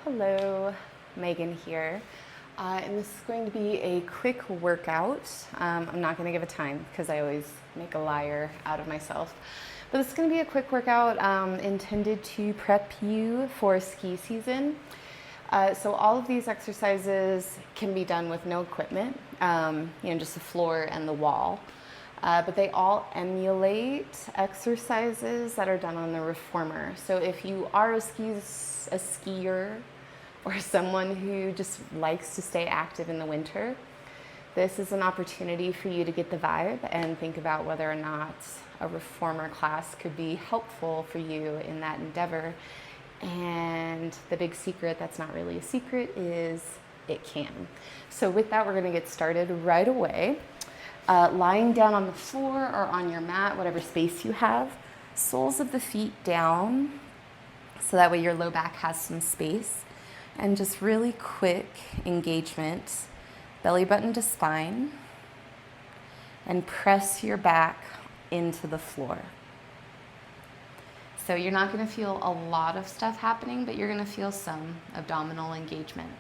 Hello, Megan here. And this is going to be a quick workout. I'm not going to give a time because I always make a liar out of myself. But this is going to be a quick workout intended to prep you for ski season. So all of these exercises can be done with no equipment, just the floor and the wall. But they all emulate exercises that are done on the reformer. So if you are a skier or someone who just likes to stay active in the winter, this is an opportunity for you to get the vibe and think about whether or not a reformer class could be helpful for you in that endeavor. And the big secret that's not really a secret is it can. So with that, we're going to get started right away. Lying down on the floor or on your mat, whatever space you have, soles of the feet down, so that way your low back has some space. And just really quick engagement, belly button to spine, and press your back into the floor. So you're not going to feel a lot of stuff happening, but you're going to feel some abdominal engagement.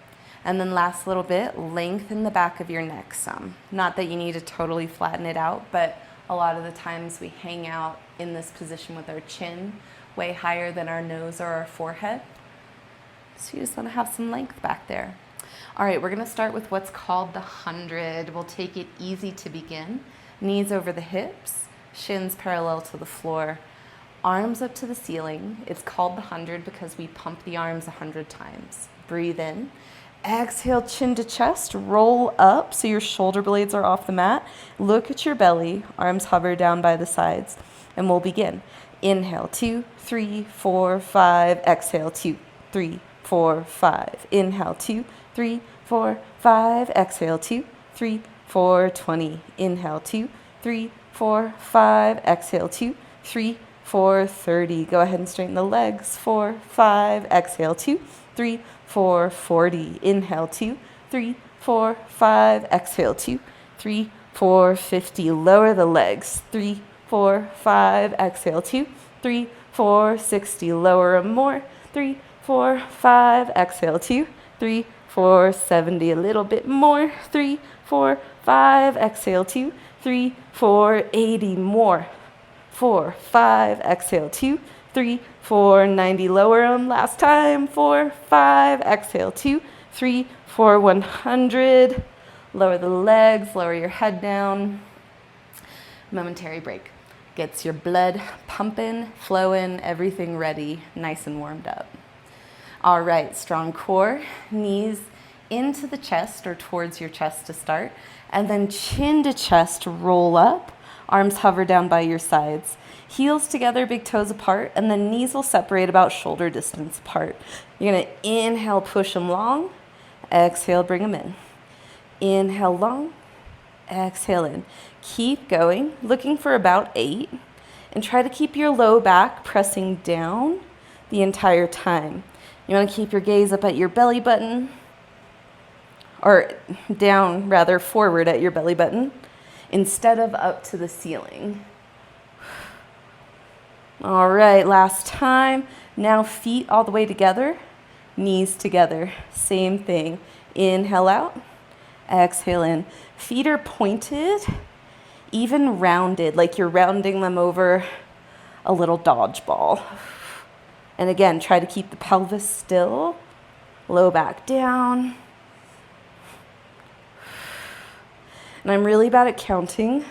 And then last little bit, lengthen the back of your neck some. Not that you need to totally flatten it out, but a lot of the times we hang out in this position with our chin way higher than our nose or our forehead. So you just want to have some length back there. All right, we're going to start with what's called the 100. We'll take it easy to begin. Knees over the hips, shins parallel to the floor, arms up to the ceiling. It's called the 100 because we pump the arms 100 times. Breathe in. Exhale, chin to chest, roll up so your shoulder blades are off the mat. Look at your belly, arms hover down by the sides, and we'll begin. Inhale, 2, 3, 4, 5. Exhale, 2, 3, 4, 5. Inhale, 2, 3, 4, 5. Exhale, 2, 3, 4, 20. Inhale, 2, 3, 4, 5. Exhale, 2, 3, 4, 30. Go ahead and straighten the legs. 4, 5. Exhale, 2, 3, 4, 40. Inhale, 2, 3, 4, 5. Exhale, 2, 3, 4, 50. Lower the legs. 3, 4, 5. Exhale, 2, 3, 4, 60. Lower them more. 3, 4, 5. Exhale, 2, 3, 4, 70. A little bit more. 3, 4, 5. Exhale, 2, 3, 4, 80. More. 4, 5. Exhale, 2, 3, 4, 90. Lower them. Last time. 4, 5. Exhale, 2, 3, 4, 100. Lower the legs. Lower your head down. Momentary break. Gets your blood pumping, flowing, everything ready, nice and warmed up. All right, strong core, knees into the chest or towards your chest to start, and then chin to chest, roll up, arms hover down by your sides. Heels together, big toes apart, and then knees will separate about shoulder distance apart. You're gonna inhale, push them long, exhale, bring them in. Inhale long, exhale in. Keep going, looking for about 8, and try to keep your low back pressing down the entire time. You want to keep your gaze up at your belly button, or down rather, forward at your belly button, instead of up to the ceiling. All right, last time. Now feet all the way together, knees together. Same thing. Inhale out, exhale in. Feet are pointed, even rounded, like you're rounding them over a little dodgeball. And again, try to keep the pelvis still, low back down. And I'm really bad at counting,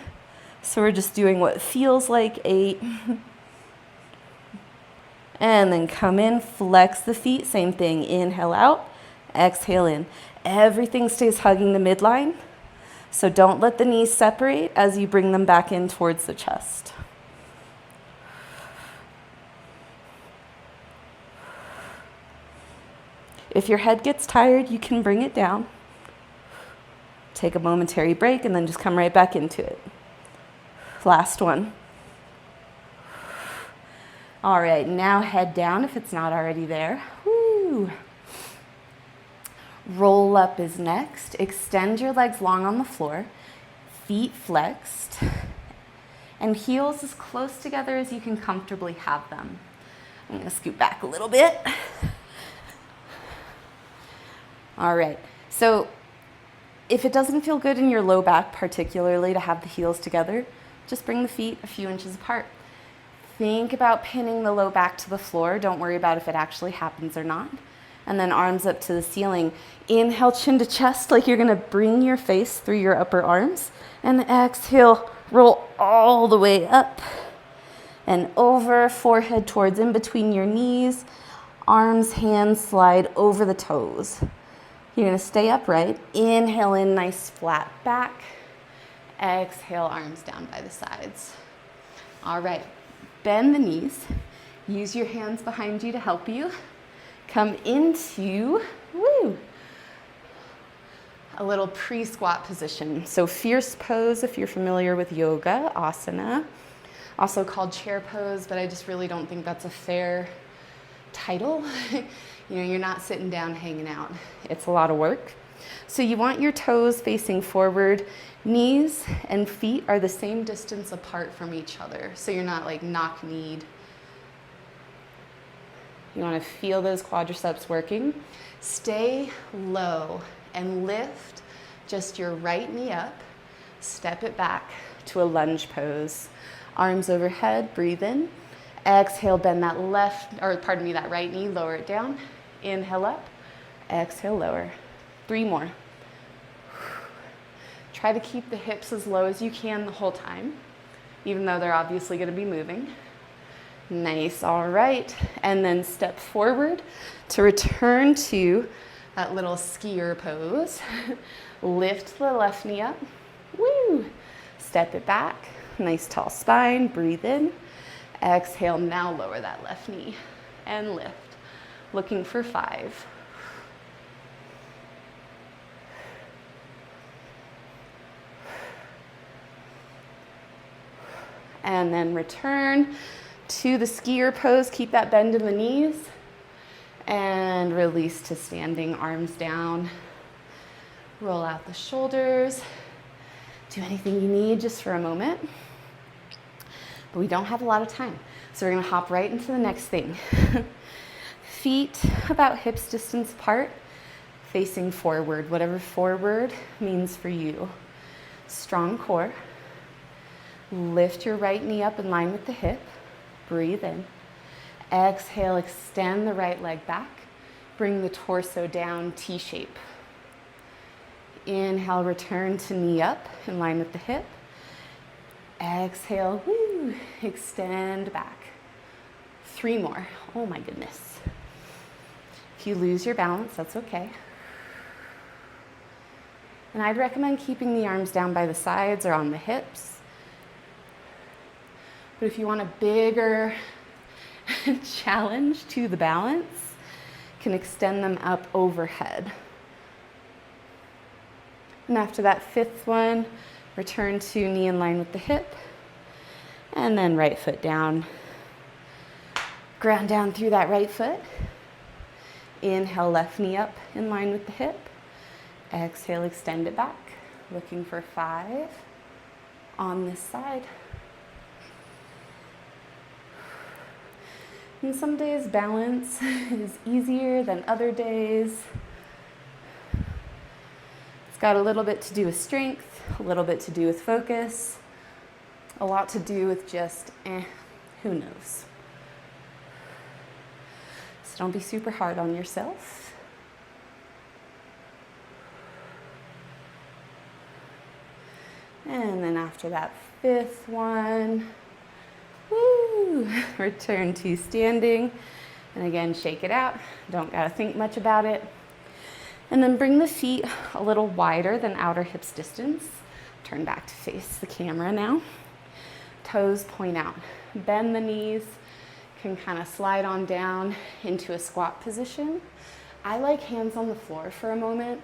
so we're just doing what feels like 8. And then come in, flex the feet, same thing. Inhale out, exhale in. Everything stays hugging the midline, so don't let the knees separate as you bring them back in towards the chest. If your head gets tired, you can bring it down. Take a momentary break and then just come right back into it. Last one. All right, now head down if it's not already there. Woo. Roll up is next. Extend your legs long on the floor, feet flexed, and heels as close together as you can comfortably have them. I'm going to scoot back a little bit. All right, so if it doesn't feel good in your low back, particularly to have the heels together, just bring the feet a few inches apart. Think about pinning the low back to the floor. Don't worry about if it actually happens or not. And then arms up to the ceiling. Inhale, chin to chest, like you're gonna bring your face through your upper arms. And exhale, roll all the way up and over, forehead towards in between your knees. Arms, hands slide over the toes. You're gonna stay upright. Inhale in, nice flat back. Exhale, arms down by the sides. All right, bend the knees. Use your hands behind you to help you. Come into, a little pre-squat position. So fierce pose, if you're familiar with yoga, asana, also called chair pose, but I just really don't think that's a fair title. You know, you're not sitting down hanging out. It's a lot of work. So you want your toes facing forward. Knees and feet are the same distance apart from each other. So you're not like knock-kneed. You want to feel those quadriceps working. Stay low and lift just your right knee up. Step it back to a lunge pose. Arms overhead, breathe in. Exhale, bend that that right knee, lower it down. Inhale up, exhale, lower. 3 more. Try to keep the hips as low as you can the whole time, even though they're obviously going to be moving. Nice, all right. And then step forward to return to that little skier pose. Lift the left knee up. Woo! Step it back. Nice tall spine. Breathe in. Exhale, now lower that left knee and lift. Looking for 5. And then return to the skier pose. Keep that bend in the knees. And release to standing, arms down. Roll out the shoulders. Do anything you need just for a moment. But we don't have a lot of time. So we're gonna hop right into the next thing. Feet about hips distance apart, facing forward, whatever forward means for you. Strong core. Lift your right knee up in line with the hip. Breathe in. Exhale, extend the right leg back. Bring the torso down, T-shape. Inhale, return to knee up in line with the hip. Exhale, extend back. 3 more. Oh my goodness. If you lose your balance, that's okay. And I'd recommend keeping the arms down by the sides or on the hips. But if you want a bigger challenge to the balance, you can extend them up overhead. And after that 5th one, return to knee in line with the hip. And then right foot down. Ground down through that right foot. Inhale, left knee up in line with the hip. Exhale, extend it back. Looking for 5 on this side. And some days balance is easier than other days. It's got a little bit to do with strength, a little bit to do with focus, a lot to do with just, who knows. So don't be super hard on yourself. And then after that 5th one, return to standing. And again, shake it out. Don't gotta think much about it. And then bring the feet a little wider than outer hips distance. Turn back to face the camera now. Toes point out. Bend the knees. Can kind of slide on down into a squat position. I like hands on the floor for a moment,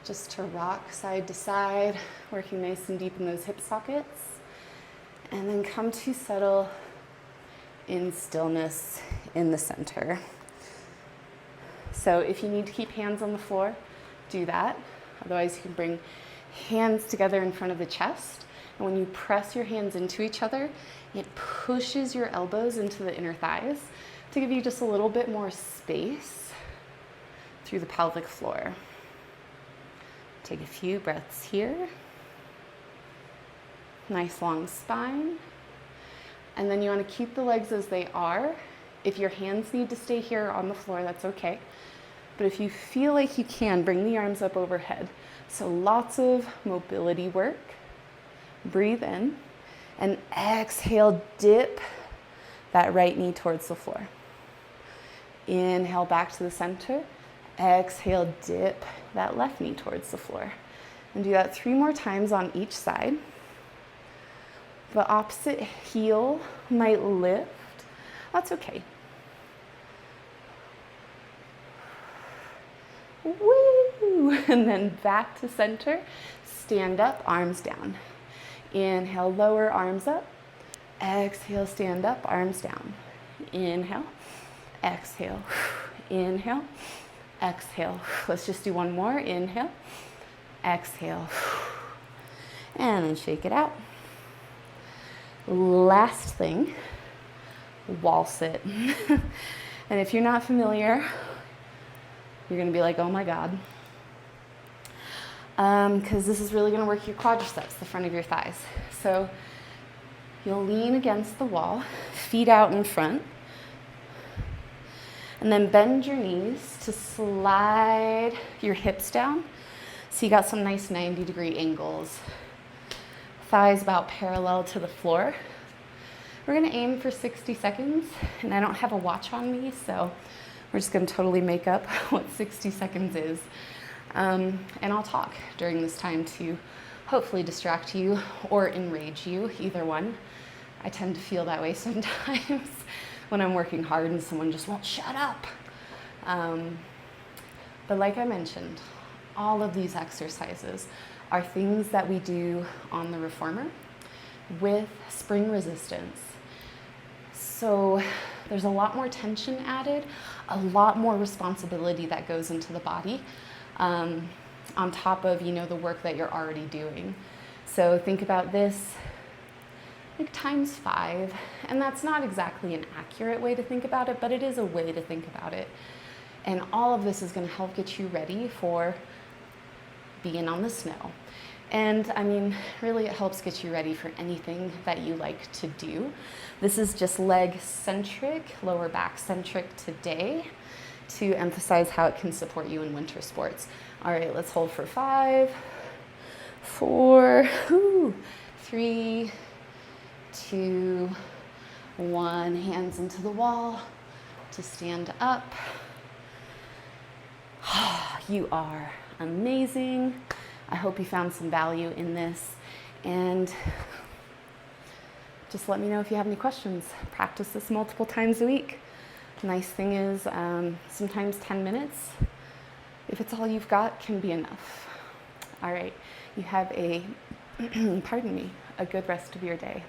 just to rock side to side, working nice and deep in those hip sockets. And then come to settle in stillness in the center. So if you need to keep hands on the floor, do that. Otherwise, you can bring hands together in front of the chest. And when you press your hands into each other, it pushes your elbows into the inner thighs to give you just a little bit more space through the pelvic floor. Take a few breaths here. Nice long spine. And then you want to keep the legs as they are. If your hands need to stay here on the floor, that's okay. But if you feel like you can, bring the arms up overhead. So lots of mobility work. Breathe in and exhale, dip that right knee towards the floor. Inhale back to the center. Exhale, dip that left knee towards the floor. And do that 3 more times on each side. The opposite heel might lift. That's okay. Woo! And then back to center. Stand up, arms down. Inhale, lower, arms up. Exhale, stand up, arms down. Inhale, exhale, inhale, exhale. Let's just do one more. Inhale, exhale, and then shake it out. Last thing, wall sit. And if you're not familiar, you're gonna be like, oh my God. Because this is really gonna work your quadriceps, the front of your thighs. So you'll lean against the wall, feet out in front, and then bend your knees to slide your hips down. So you got some nice 90-degree angles. Thighs about parallel to the floor. We're gonna aim for 60 seconds, and I don't have a watch on me, so we're just gonna totally make up what 60 seconds is. And I'll talk during this time to hopefully distract you or enrage you, either one. I tend to feel that way sometimes when I'm working hard and someone just won't shut up. But like I mentioned, all of these exercises are things that we do on the reformer with spring resistance. So there's a lot more tension added, a lot more responsibility that goes into the body on top of, the work that you're already doing. So think about this like times 5, and that's not exactly an accurate way to think about it, but it is a way to think about it. And all of this is going to help get you ready for being on the snow. And I mean, really it helps get you ready for anything that you like to do. This is just leg centric, lower back centric today to emphasize how it can support you in winter sports. All right, let's hold for 5, 4, 3, 2, 1. Hands into the wall to stand up. You are amazing. I hope you found some value in this, and just let me know if you have any questions. Practice this multiple times a week. Nice thing is, sometimes 10 minutes, if it's all you've got, can be enough. All right, you have a, pardon me, a good rest of your day.